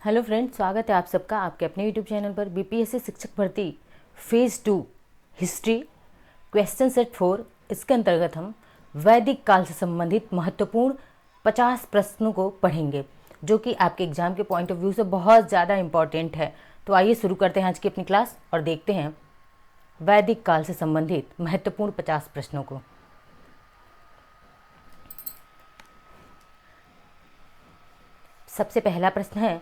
Hello friends, स्वागत है आप सबका आपके अपने यूट्यूब चैनल पर। बीपीएससी शिक्षक भर्ती फेज़ 2 हिस्ट्री क्वेश्चन सेट 4, इसके अंतर्गत हम वैदिक काल से संबंधित महत्वपूर्ण 50 प्रश्नों को पढ़ेंगे, जो कि आपके एग्जाम के पॉइंट ऑफ व्यू से बहुत ज़्यादा इंपॉर्टेंट है। तो आइए शुरू करते हैं आज की अपनी क्लास और देखते हैं वैदिक काल से संबंधित महत्वपूर्ण 50 प्रश्नों को। सबसे पहला प्रश्न है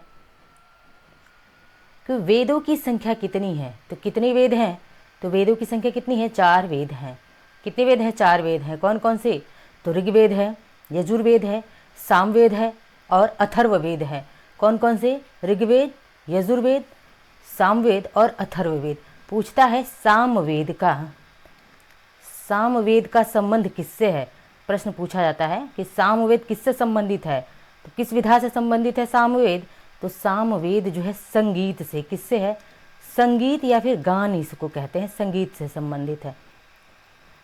कि वेदों की संख्या कितनी है। तो कितने वेद हैं? तो वेदों की संख्या कितनी है? 4 वेद हैं। कितने वेद हैं? 4 वेद हैं। कौन कौन से? तो ऋग्वेद है, यजुर्वेद है, सामवेद है और अथर्ववेद है। कौन कौन से? ऋग्वेद, यजुर्वेद, सामवेद और अथर्ववेद। पूछता है सामवेद का संबंध किससे है? प्रश्न पूछा जाता है कि सामवेद किससे संबंधित है। तो किस विधा से संबंधित है सामवेद? तो सामवेद जो है संगीत से। किससे है? संगीत या फिर गान इसको कहते हैं, संगीत से संबंधित है।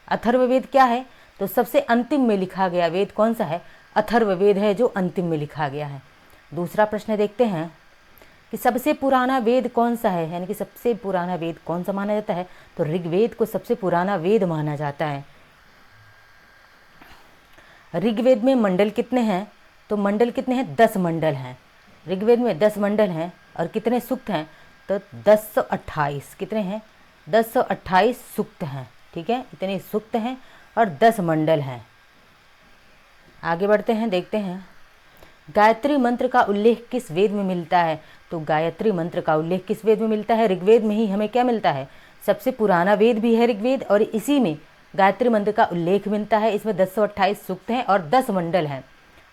अथर्ववेद क्या है? तो सबसे अंतिम में लिखा गया वेद कौन सा है? अथर्ववेद है, जो अंतिम में लिखा गया है। दूसरा प्रश्न देखते हैं कि सबसे पुराना वेद कौन सा है, यानी कि सबसे पुराना वेद कौन सा माना जाता है? तो ऋग्वेद को सबसे पुराना वेद माना जाता है। ऋग्वेद में मंडल कितने हैं? तो मंडल कितने हैं? 10 मंडल हैं। ऋग्वेद में 10 मंडल हैं। और कितने सूक्त हैं? तो 1028। कितने हैं? 1028 सूक्त हैं। ठीक है, इतने सूक्त हैं और 10 मंडल हैं। आगे बढ़ते हैं, देखते हैं गायत्री मंत्र का उल्लेख किस वेद में मिलता है। तो गायत्री मंत्र का उल्लेख किस वेद में मिलता है? ऋग्वेद में ही हमें क्या मिलता है? सबसे पुराना वेद भी है ऋग्वेद, और इसी में गायत्री मंत्र का उल्लेख मिलता है। इसमें 1028 सूक्त हैं और 10 मंडल हैं।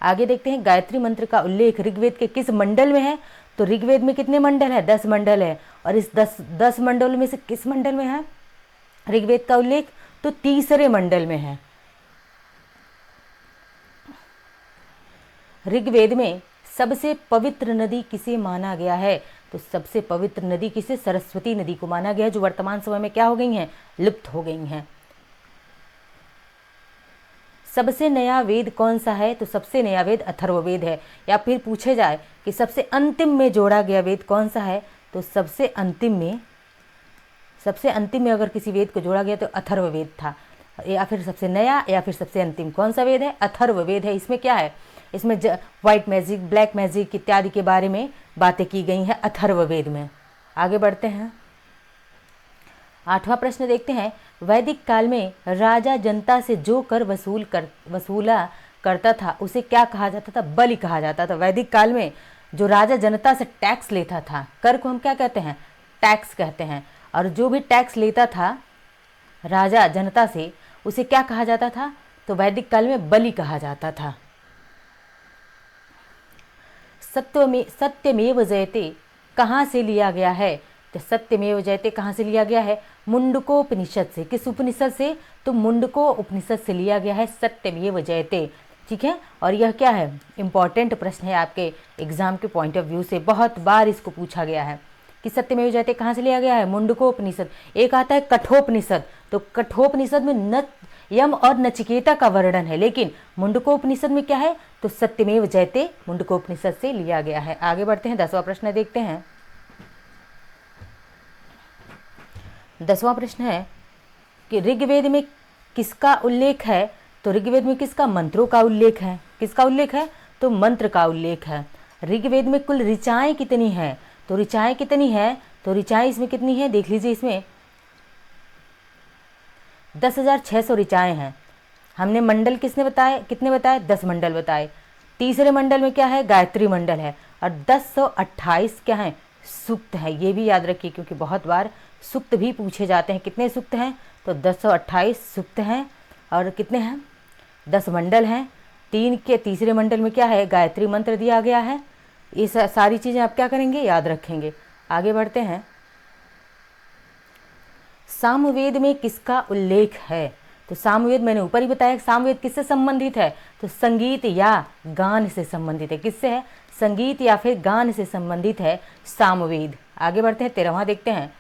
आगे देखते हैं गायत्री मंत्र का उल्लेख ऋग्वेद के किस मंडल में है। तो ऋग्वेद में कितने मंडल है? 10 मंडल है। और इस 10 मंडल में से किस मंडल में है ऋग्वेद का उल्लेख? तो तीसरे मंडल में है। ऋग्वेद में सबसे पवित्र नदी किसे माना गया है? तो सबसे पवित्र नदी किसे? सरस्वती नदी को माना गया है, जो वर्तमान समय में क्या हो गई हैं? लुप्त हो गई हैं। सबसे नया वेद कौन सा है? तो सबसे नया वेद अथर्ववेद है। या फिर पूछे जाए कि सबसे अंतिम में जोड़ा गया वेद कौन सा है? तो सबसे अंतिम में अगर किसी वेद को जोड़ा गया तो अथर्ववेद था। या फिर सबसे नया या फिर सबसे अंतिम कौन सा वेद है? अथर्ववेद है। इसमें क्या है? इसमें व्हाइट मैजिक, ब्लैक मैजिक इत्यादि के बारे में बातें की गई हैं अथर्ववेद में। आगे बढ़ते हैं, 8वां प्रश्न देखते हैं। वैदिक काल में राजा जनता से जो कर वसूला करता था उसे क्या कहा जाता था? बलि कहा जाता था। वैदिक काल में जो राजा जनता से टैक्स लेता था, कर को हम क्या कहते हैं? टैक्स कहते हैं। और जो भी टैक्स लेता था राजा जनता से, उसे क्या कहा जाता था? तो वैदिक काल में बलि कहा जाता था। सत्यमेव जयते कहाँ से लिया गया है? तो सत्यमेव जयते कहाँ से लिया गया है? मुंडकोपनिषद से। किस उपनिषद से? तो मुंडको उपनिषद से लिया गया है सत्यमेव जयते। ठीक है, और यह क्या है? इंपॉर्टेंट प्रश्न है आपके एग्जाम के पॉइंट ऑफ व्यू से, बहुत बार इसको पूछा गया है कि सत्यमेव जयते कहाँ से लिया गया है? मुंडकोपनिषद। एक आता है कठोपनिषद। तो कठोपनिषद में यम और नचिकेता का वर्णन है, लेकिन मुंडकोपनिषद में क्या है? तो सत्यमेव जयते मुंडकोपनिषद से लिया गया है। आगे बढ़ते हैं, 10वां प्रश्न देखते हैं। 10वां प्रश्न है कि ऋग्वेद में किसका उल्लेख है? तो ऋग्वेद में किसका? मंत्रों का उल्लेख है। किसका उल्लेख है? तो मंत्र का उल्लेख है। ऋग्वेद में कुल ऋचाएं कितनी है? तो ऋचाएं कितनी है? तो ऋचाएं इसमें कितनी है? देख लीजिए, इसमें 10,600 ऋचाएं हैं। हमने मंडल कितने बताए? 10 मंडल बताए। तीसरे मंडल में क्या है? गायत्री मंडल है। और 1028 क्या है? सूक्त है। ये भी याद रखिए, क्योंकि बहुत बार सूक्त भी पूछे जाते हैं। कितने सूक्त हैं? तो 1028 सूक्त हैं। और कितने हैं? 10 मंडल हैं। तीसरे मंडल में क्या है? गायत्री मंत्र दिया गया है। ये सारी चीज़ें आप क्या करेंगे? याद रखेंगे। आगे बढ़ते हैं, सामवेद में किसका उल्लेख है? तो सामवेद मैंने ऊपर ही बताया, सामवेद किससे संबंधित है? तो संगीत या गान से संबंधित है। किससे है? संगीत या फिर गान से संबंधित है सामवेद। आगे बढ़ते हैं, 13वां देखते हैं।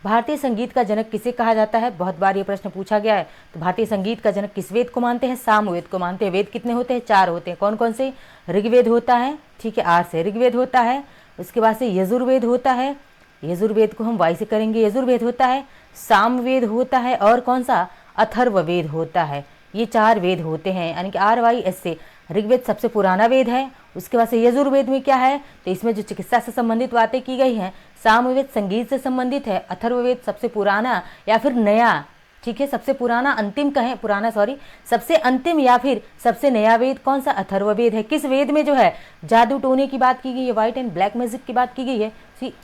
भारतीय संगीत का जनक किसे कहा जाता है? बहुत बार ये प्रश्न पूछा गया है। तो भारतीय संगीत का जनक किस वेद को मानते हैं? सामवेद को मानते हैं। वेद कितने होते हैं? 4 होते हैं। कौन कौन से? ऋग्वेद होता है, ठीक है, आर से ऋग्वेद होता है, उसके बाद से यजुर्वेद होता है, यजुर्वेद को हम वाई से करेंगे, यजुर्वेद होता है, सामवेद होता है और कौन सा, अथर्ववेद होता है। ये 4 वेद होते हैं, यानी कि RYS से। ऋग्वेद सबसे पुराना वेद है। उसके बाद से यजुर्वेद में क्या है, तो इसमें जो चिकित्सा से संबंधित बातें की गई हैं। सामवेद संगीत से संबंधित है। अथर्ववेद सबसे पुराना या फिर नया, ठीक है, सबसे पुराना अंतिम कहें, पुराना सॉरी, सबसे अंतिम या फिर सबसे नया वेद कौन सा, अथर्ववेद है। किस वेद में जो है जादू टोने की बात की गई है, व्हाइट एंड ब्लैक मैजिक की बात की गई है,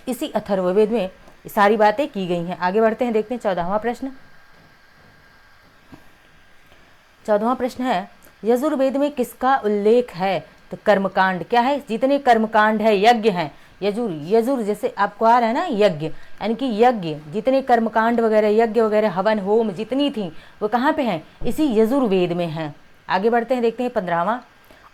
इसी अथर्ववेद में सारी बातें की गई हैं। आगे बढ़ते हैं, देखते हैं 14वां प्रश्न। 14वां प्रश्न है, यजुर्वेद में किसका उल्लेख है, तो कर्मकांड। क्या है, जितने कर्मकांड है, यज्ञ हैं, यजुर जैसे आपको आ रहा है ना, यज्ञ, यानी कि यज्ञ, जितने कर्मकांड वगैरह, यज्ञ वगैरह, हवन होम जितनी थी वो कहाँ पे हैं, इसी यजुर्वेद में हैं। आगे बढ़ते हैं, देखते हैं 15वां।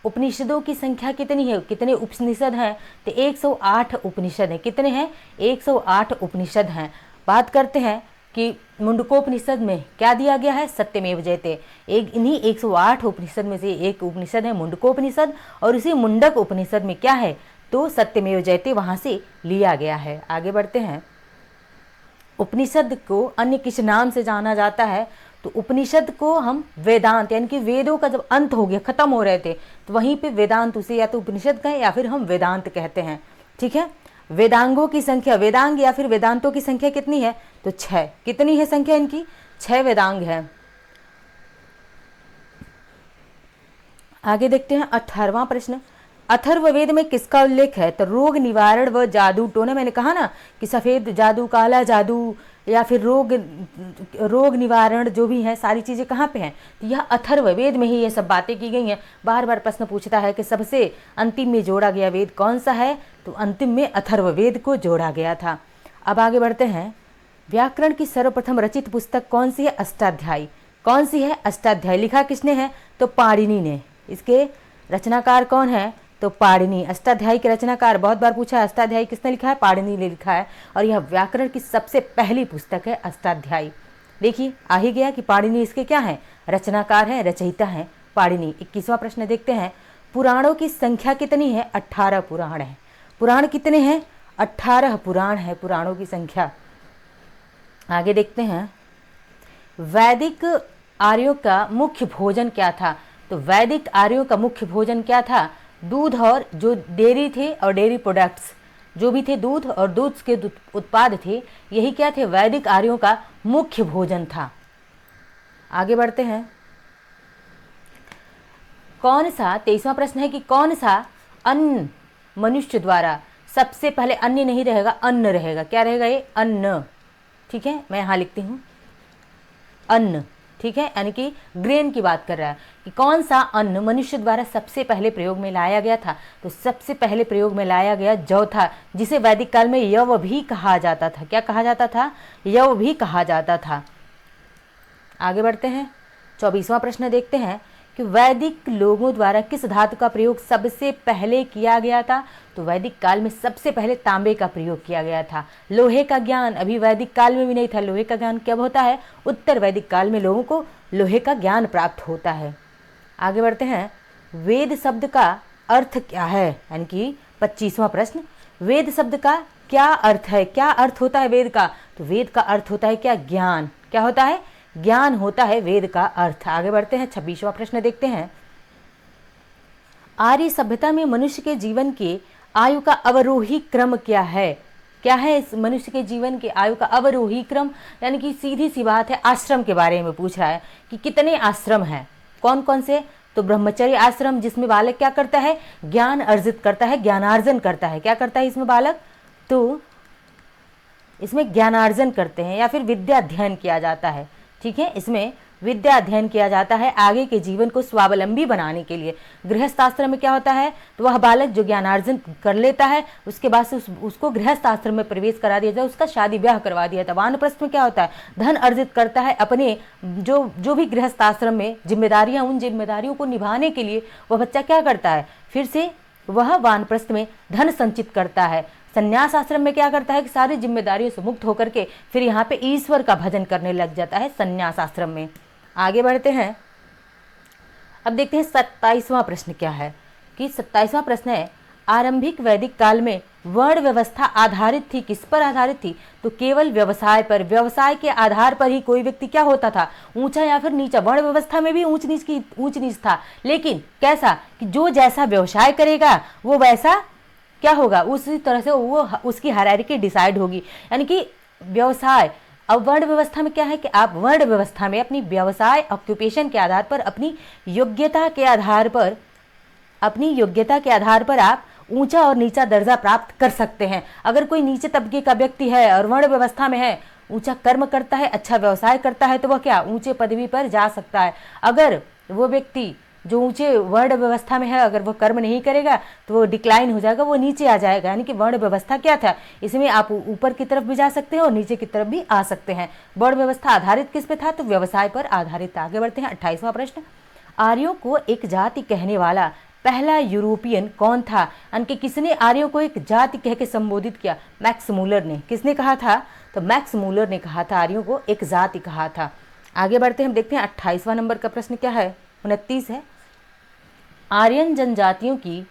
उपनिषदों की संख्या कितनी है, कितने उपनिषद हैं, तो 108 उपनिषद हैं। कितने हैं, 108 उपनिषद हैं। बात करते हैं कि मुंडकोपनिषद में क्या दिया गया है, सत्यमेव जयते। एक इन्हीं 108 उपनिषद में से एक उपनिषद है मुंडकोपनिषद, और इसी मुंडक उपनिषद में क्या है, तो सत्यमेव जयते वहां से लिया गया है। आगे बढ़ते हैं, उपनिषद को अन्य किस नाम से जाना जाता है, तो उपनिषद को हम वेदांत, यानी कि वेदों का जब अंत हो गया, खत्म हो रहे थे, तो वहीं पे वेदांत, उसे या तो उपनिषद कहें या फिर हम वेदांत कहते हैं। ठीक है, वेदांगों की संख्या, वेदांग या फिर वेदांतों की संख्या कितनी है, तो 6। कितनी है संख्या इनकी, 6 वेदांग है। आगे देखते हैं 18वां प्रश्न। अथर्ववेद में किसका उल्लेख है, तो रोग निवारण व जादू टोना। मैंने कहा ना कि सफ़ेद जादू, काला जादू या फिर रोग निवारण जो भी है, सारी चीज़ें कहाँ पे हैं, तो यह अथर्ववेद में ही ये सब बातें की गई हैं। बार बार प्रश्न पूछता है कि सबसे अंतिम में जोड़ा गया वेद कौन सा है, तो अंतिम में अथर्ववेद को जोड़ा गया था। अब आगे बढ़ते हैं, व्याकरण की सर्वप्रथम रचित पुस्तक कौन सी है, अष्टाध्यायी। कौन सी है, अष्टाध्यायी। लिखा किसने है, तो पाणिनि ने। इसके रचनाकार कौन है, तो पाणिनि। अष्टाध्यायी के रचनाकार, बहुत बार पूछा है अष्टाध्यायी किसने लिखा है, पाणिनि ने लिखा है, और यह व्याकरण की सबसे पहली पुस्तक है अष्टाध्यायी। देखिए आ ही गया कि पाणिनि इसके क्या है, रचनाकार है, रचयिता है पाणिनि। 21वां प्रश्न देखते हैं, पुराणों की संख्या कितनी है, 18 पुराण है। पुराण कितने हैं, 18 पुराण है पुराणों की संख्या। आगे देखते हैं, वैदिक आर्यों का मुख्य भोजन क्या था, तो वैदिक आर्यों का मुख्य भोजन क्या था, दूध और जो डेयरी थे और डेयरी प्रोडक्ट्स जो भी थे, दूध और दूध के उत्पाद थे, यही क्या थे, वैदिक आर्यों का मुख्य भोजन था। आगे बढ़ते हैं, कौन सा, 23वां प्रश्न है कि कौन सा अन्न मनुष्य द्वारा सबसे पहले, अन्य नहीं रहेगा, अन्न रहेगा। क्या रहेगा ये, अन्न। ठीक है, मैं यहाँ लिखती हूँ अन्न। ठीक है, यानी कि ग्रेन की बात कर रहा है कि कौन सा अन्न मनुष्य द्वारा सबसे पहले प्रयोग में लाया गया था, तो सबसे पहले प्रयोग में लाया गया जौ था, जिसे वैदिक काल में यव भी कहा जाता था। क्या कहा जाता था, यव भी कहा जाता था। आगे बढ़ते हैं, 24वां प्रश्न देखते हैं कि वैदिक लोगों द्वारा किस धातु का प्रयोग सबसे पहले किया गया था, तो वैदिक काल में सबसे पहले तांबे का प्रयोग किया गया था। लोहे का ज्ञान अभी वैदिक काल में भी नहीं था। लोहे का ज्ञान कब होता है, उत्तर वैदिक काल में लोगों को लोहे का ज्ञान प्राप्त होता है। आगे बढ़ते हैं, वेद शब्द का अर्थ क्या है, यानी कि 25वां प्रश्न, वेद शब्द का क्या अर्थ है, क्या अर्थ होता है वेद का, तो वेद का अर्थ होता है क्या, ज्ञान। क्या होता है, ज्ञान होता है वेद का अर्थ। आगे बढ़ते हैं, 26वां प्रश्न देखते हैं, आर्य सभ्यता में मनुष्य के जीवन के आयु का अवरोही क्रम क्या है। क्या है इस मनुष्य के जीवन के आयु का अवरोही क्रम, यानी कि सीधी सी बात है, आश्रम के बारे में पूछ रहा है कि कितने आश्रम हैं, कौन कौन से, तो ब्रह्मचर्य आश्रम, जिसमें बालक क्या करता है, ज्ञान अर्जित करता है, ज्ञानार्जन करता है। क्या करता है इसमें बालक, तो इसमें ज्ञानार्जन करते हैं या फिर विद्या अध्ययन किया जाता है। ठीक है, इसमें विद्या अध्ययन किया जाता है आगे के जीवन को स्वावलंबी बनाने के लिए। गृहस्थ आश्रम में क्या होता है, तो वह बालक जो ज्ञानार्जन कर लेता है, उसके बाद से उसको गृहस्थ आश्रम में प्रवेश करा दिया जाए, उसका शादी ब्याह करवा दिया जाता है। वानप्रस्थ में क्या होता है, धन अर्जित करता है, अपने जो भी गृहस्थ आश्रम में जिम्मेदारियां, उन जिम्मेदारियों को निभाने के लिए वह बच्चा क्या करता है, फिर से वह वानप्रस्थ में धन संचित करता है। संन्यास आश्रम में क्या करता है कि सारी जिम्मेदारियों से मुक्त होकर के फिर यहाँ पे ईश्वर का भजन करने लग जाता है संन्यास आश्रम में। आगे बढ़ते हैं, अब देखते हैं 27वां प्रश्न क्या है, कि 27वां प्रश्न है, आरंभिक वैदिक काल में वर्ण व्यवस्था आधारित थी, किस पर आधारित थी? तो केवल व्यवसाय पर। व्यवसाय के आधार पर ही कोई व्यक्ति क्या होता था, ऊंचा या फिर नीचा। वर्ण व्यवस्था में भी ऊंच नीच था, लेकिन कैसा कि जो जैसा व्यवसाय करेगा वो वैसा क्या होगा, उसी तरह से वो उसकी हायरार्की डिसाइड होगी। यानी कि व्यवसाय, अब वर्ण व्यवस्था में क्या है कि आप वर्ण व्यवस्था में अपनी व्यवसाय ऑक्यूपेशन के आधार पर, अपनी योग्यता के आधार पर आप ऊंचा और नीचा दर्जा प्राप्त कर सकते हैं। अगर कोई नीचे तबके का व्यक्ति है और वर्ण व्यवस्था में है, ऊंचा कर्म करता है, अच्छा व्यवसाय करता है, तो वह क्या ऊंचे पदवी पर जा सकता है। अगर वो व्यक्ति जो ऊंचे वर्ण व्यवस्था में है, अगर वो कर्म नहीं करेगा तो वो डिक्लाइन हो जाएगा, वो नीचे आ जाएगा। यानी कि वर्ण व्यवस्था क्या था, इसमें आप ऊपर की तरफ भी जा सकते हैं और नीचे की तरफ भी आ सकते हैं। वर्ण व्यवस्था आधारित किस पे था? तो व्यवसाय पर आधारित। आगे बढ़ते हैं 28वां प्रश्न। आर्यों को एक जाति कहने वाला पहला यूरोपियन कौन था? यानी कि किसने आर्यों को एक जाति कह के संबोधित किया? मैक्स मूलर ने। किसने कहा था? तो मैक्स मूलर ने कहा था, आर्यों को एक जाति कहा था। आगे बढ़ते हैं, हम देखते हैं 28वां नंबर का प्रश्न क्या है, 29 है। आर्यन जनजातियों की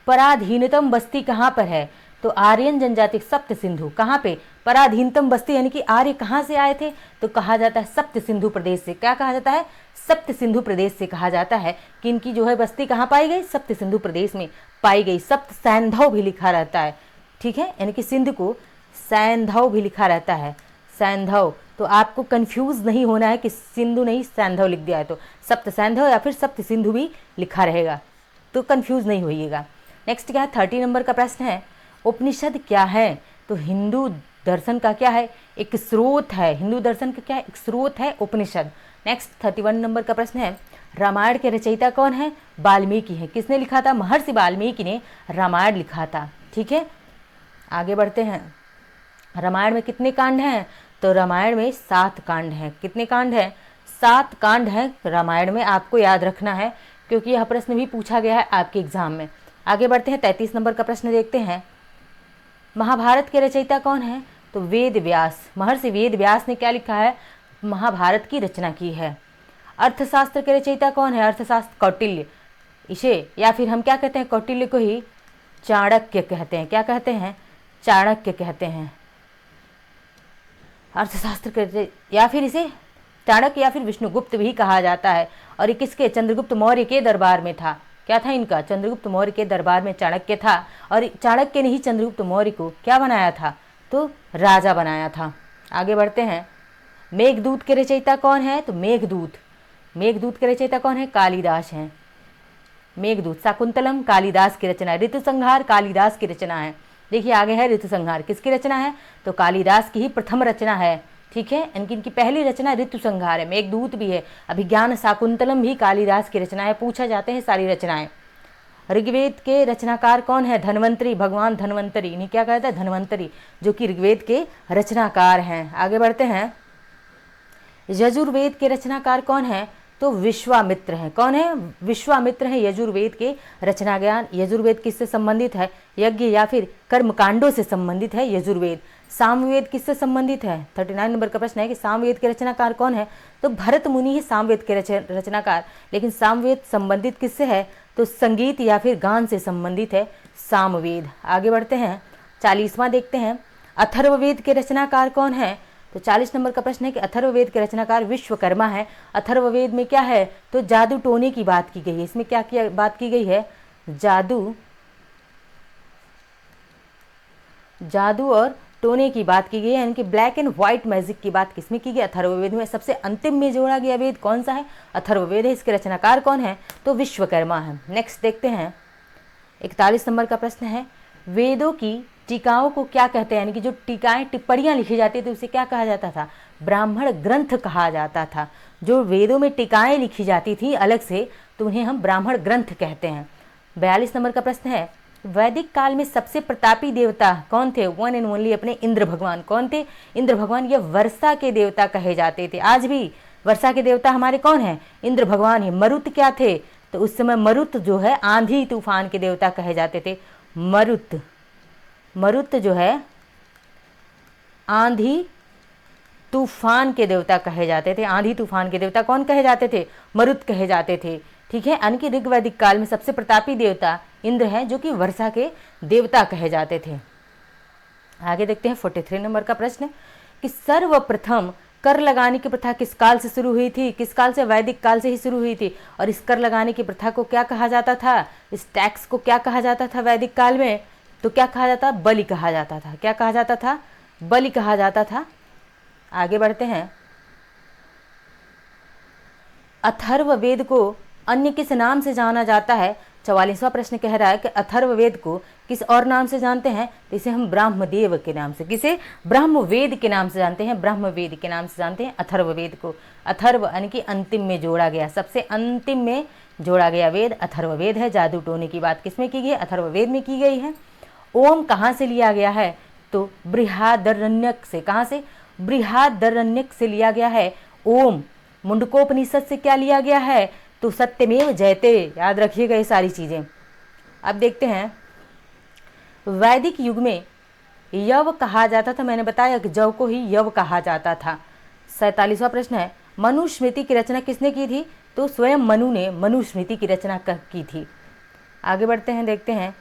पराधीनतम बस्ती कहाँ पर है? तो आर्यन जनजाति सप्त सिंधु। कहाँ पे? पराधीनतम बस्ती, यानी कि आर्य कहाँ से आए थे? तो कहा जाता है सप्त सिंधु प्रदेश से। क्या कहा जाता है? सप्त सिंधु प्रदेश से कहा जाता है कि इनकी जो है बस्ती कहाँ पाई गई? सप्त सिंधु प्रदेश में पाई गई। सप्त सैंधव भी लिखा रहता है, ठीक है, यानी कि सिंध को सैंधव भी लिखा रहता है, सैंधव। तो आपको कंफ्यूज नहीं होना है कि सिंधु नहीं सैंधव लिख दिया है, तो सप्त सैंधव या फिर सप्त सिंधु भी लिखा रहेगा, तो कंफ्यूज नहीं होइएगा। नेक्स्ट क्या है, 30 नंबर का प्रश्न है, उपनिषद क्या है? तो हिंदू दर्शन का क्या है? एक स्रोत है। हिंदू दर्शन का क्या है? एक स्रोत है उपनिषद। नेक्स्ट 31 नंबर का प्रश्न है, रामायण के रचयिता कौन है? वाल्मीकि है। किसने लिखा था? महर्षि वाल्मीकि ने रामायण लिखा था, ठीक है। आगे बढ़ते हैं, रामायण में कितने कांड हैं? तो रामायण में 7 कांड हैं। कितने कांड हैं? 7 कांड हैं रामायण में, आपको याद रखना है क्योंकि यह प्रश्न भी पूछा गया है आपके एग्जाम में। आगे बढ़ते हैं, 33 नंबर का प्रश्न देखते हैं, महाभारत के रचयिता कौन है? तो वेद व्यास। महर्षि वेद व्यास ने क्या लिखा है? महाभारत की रचना की है। अर्थशास्त्र के रचयिता कौन है? अर्थशास्त्र कौटिल्य। इसे या फिर हम क्या कहते हैं, कौटिल्य को ही चाणक्य कहते हैं। क्या कहते हैं? चाणक्य कहते हैं अर्थशास्त्र के, या फिर इसे चाणक्य या फिर विष्णुगुप्त भी कहा जाता है। और ये किसके? चंद्रगुप्त मौर्य के दरबार में था। क्या था इनका? चंद्रगुप्त मौर्य के दरबार में चाणक्य था, और चाणक्य ने ही चंद्रगुप्त मौर्य को क्या बनाया था? तो राजा बनाया था। आगे बढ़ते हैं, मेघदूत के रचयिता कौन है? तो मेघदूत के रचयिता कौन है? कालिदास हैं। मेघदूत, शाकुंतलम कालिदास की रचना है। ऋतुसंहार कालिदास की रचना है। देखिए आगे है ऋतुसंहार, किसकी रचना है? तो कालिदास की ही प्रथम रचना है, ठीक है। इनकी पहली रचना ऋतुसंहार है। मेघदूत भी है। अभिज्ञान शाकुंतलम भी कालिदास की रचना है। पूछा जाते हैं सारी रचनाएं। ऋग्वेद के रचनाकार कौन है? धन्वंतरी, भगवान धन्वंतरी। इन्हें क्या कहता है? धन्वंतरी, जो कि ऋग्वेद के रचनाकार हैं। आगे बढ़ते हैं, यजुर्वेद के रचनाकार कौन है? तो विश्वामित्र हैं। कौन है? विश्वामित्र हैं यजुर्वेद के रचना ज्ञान। यजुर्वेद किससे संबंधित है? यज्ञ या फिर कर्मकांडों से संबंधित है यजुर्वेद। सामवेद किससे संबंधित है? 39 नंबर का प्रश्न है कि सामवेद के रचनाकार कौन है? तो भरत मुनि ही सामवेद के रचनाकार। लेकिन सामवेद संबंधित किससे है? तो संगीत या फिर गान से संबंधित है सामवेद। आगे बढ़ते हैं, 40वां देखते हैं, अथर्ववेद के रचनाकार कौन है? तो 40 नंबर का प्रश्न है कि अथर्ववेद के रचनाकार विश्वकर्मा है। अथर्ववेद में क्या है? तो जादू टोने की बात की गई है। इसमें क्या बात की गई है? जादू और टोने की बात की गई है, यानी कि ब्लैक एंड व्हाइट मैजिक की बात किसमें की गई? अथर्ववेद में। सबसे अंतिम में जोड़ा गया वेद कौन सा है? अथर्ववेद है। इसके रचनाकार कौन है? तो विश्वकर्मा है। नेक्स्ट देखते हैं, 41 नंबर का प्रश्न है, वेदों की टीकाओं को क्या कहते हैं? यानी कि जो टीकाएं टिप्पणियां लिखी जाती थी उसे क्या कहा जाता था? ब्राह्मण ग्रंथ कहा जाता था। जो वेदों में टीकाएं लिखी जाती थी अलग से, तो उन्हें हम ब्राह्मण ग्रंथ कहते हैं। 42 नंबर का प्रश्न है, वैदिक काल में सबसे प्रतापी देवता कौन थे? वन एंड ओनली अपने इंद्र भगवान। कौन थे? इंद्र भगवान। ये वर्षा के देवता कहे जाते थे। आज भी वर्षा के देवता हमारे कौन है? इंद्र भगवान ही। मरुत क्या थे? तो उस समय मरुत जो है आंधी तूफान के देवता कहे जाते थे। मरुत जो है आंधी तूफान के देवता कहे जाते थे। आंधी तूफान के देवता कौन कहे जाते थे? मरुत कहे जाते थे, ठीक है, यानी कि ऋग वैदिक काल में सबसे प्रतापी देवता इंद्र हैं, जो कि वर्षा के देवता कहे जाते थे। आगे देखते हैं 43 नंबर का प्रश्न कि सर्वप्रथम कर लगाने की प्रथा किस काल से शुरू हुई थी? किस काल से? वैदिक काल से ही शुरू हुई थी। और इस कर लगाने की प्रथा को क्या कहा जाता था? इस टैक्स को क्या कहा जाता था वैदिक काल में? तो क्या कहा जाता? बलि कहा जाता था। क्या कहा जाता था? बलि कहा जाता था। आगे बढ़ते हैं, अथर्ववेद को अन्य किस नाम से जाना जाता है? 44वां प्रश्न कह रहा है कि अथर्ववेद को किस और नाम से जानते हैं? तो इसे हम ब्रह्मदेव के नाम से, किसे? ब्रह्मवेद के नाम से जानते हैं, ब्रह्मवेद के नाम से जानते हैं अथर्ववेद को। अथर्व यानी कि अंतिम में जोड़ा गया, सबसे अंतिम में जोड़ा गया वेद अथर्ववेद है। जादू टोने की बात किसमें की गई है? अथर्ववेद में की गई है। ओम कहाँ से लिया गया है? तो बृहदारण्यक से। कहाँ से? बृहदारण्यक से लिया गया है ओम। मुंडकोपनिषद से क्या लिया गया है? तो सत्यमेव जयते। याद रखिएगा ये सारी चीज़ें। अब देखते हैं, वैदिक युग में यव कहा जाता था। मैंने बताया कि जव को ही यव कहा जाता था। 47वां प्रश्न है, मनुस्मृति की रचना किसने की थी? तो स्वयं मनु ने मनुस्मृति की रचना की थी। आगे बढ़ते हैं, देखते हैं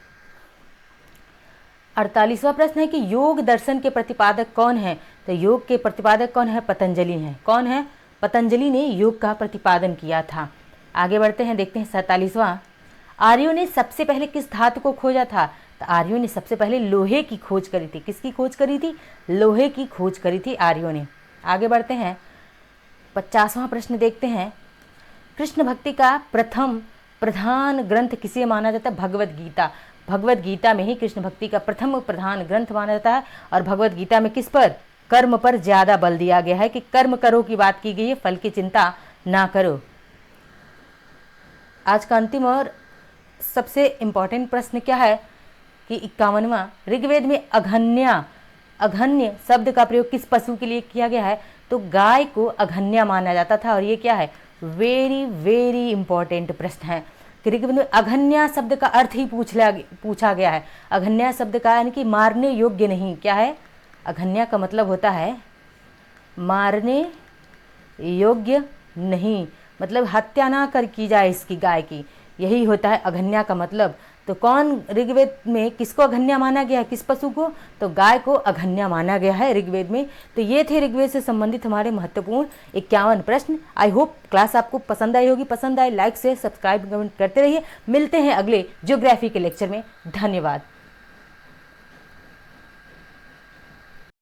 48वां प्रश्न है कि योग दर्शन के प्रतिपादक कौन है? तो योग के प्रतिपादक कौन है? पतंजलि हैं। कौन है? पतंजलि ने योग का प्रतिपादन किया था। आगे बढ़ते हैं, देखते हैं 47वां, आर्यों ने सबसे पहले किस धातु को खोजा था? तो आर्यों ने सबसे पहले लोहे की खोज करी थी। किसकी खोज करी थी? लोहे की खोज करी थी आर्यों ने। आगे बढ़ते हैं, 50वां प्रश्न देखते हैं, कृष्ण भक्ति का प्रथम प्रधान ग्रंथ किसे माना जाता है? भगवद गीता। भगवद गीता में ही कृष्ण भक्ति का प्रथम प्रधान ग्रंथ माना जाता है। और भगवद गीता में किस पर? कर्म पर ज्यादा बल दिया गया है कि कर्म करो की बात की गई है, फल की चिंता ना करो। आज का अंतिम और सबसे इंपॉर्टेंट प्रश्न क्या है कि 51वां, ऋग्वेद में अघन्य शब्द का प्रयोग किस पशु के लिए किया गया है? तो गाय को अघन्या माना जाता था। और ये क्या है? वेरी वेरी इंपॉर्टेंट प्रश्न है कि ऋग्वेद में अघन्या शब्द का अर्थ ही पूछा गया है। अघन्या शब्द का यानी कि मारने योग्य नहीं। क्या है? अघन्या का मतलब होता है मारने योग्य नहीं, मतलब हत्या ना कर की जाए इसकी, गाय की, यही होता है अघन्या का मतलब। तो कौन ऋग्वेद में किसको अघन्या माना गया है? किस पशु को? तो गाय को अघन्या माना गया है ऋग्वेद में। तो ये थे ऋग्वेद से संबंधित हमारे महत्वपूर्ण 51 प्रश्न। आई होप क्लास आपको पसंद आई होगी। पसंद आए लाइक से सब्सक्राइब कमेंट करते रहिए। मिलते हैं अगले ज्योग्राफी के लेक्चर में। धन्यवाद।